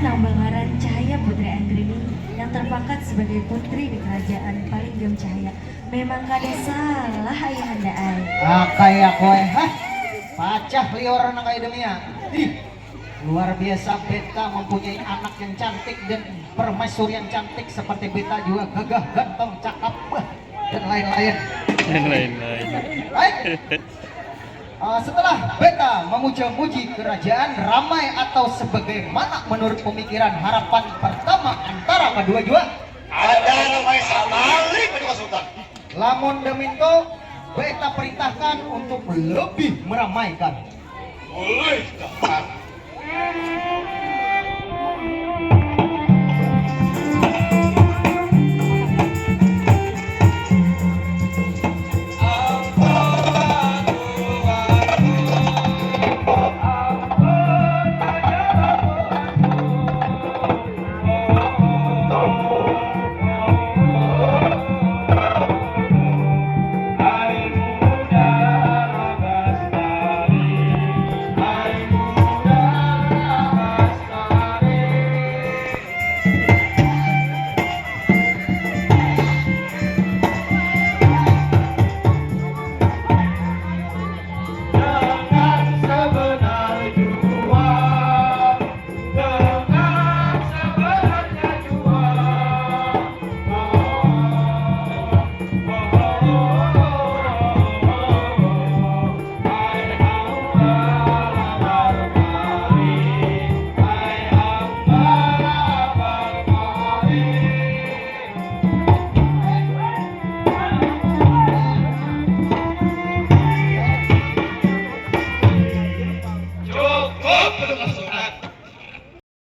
Nang Bangaran Cahaya Putri Anggrini yang terpangkat sebagai putri di kerajaan Palinggem Cahaya. Memang kada salah ayahanda ai. Kayak kowe, pacah lior anak kayak demia. Ih, luar biasa beta mempunyai anak yang cantik dan permaisuri yang cantik seperti beta juga gagah, ganteng, cakep, dan lain-lain. Baik. Setelah beta memuja-muji kerajaan ramai atau sebagaimana menurut pemikiran harapan pertama antara kedua jua Ada namanya Samali Kedua Sultan. lamun deminto beta perintahkan untuk lebih meramaikan. Boleh dapat.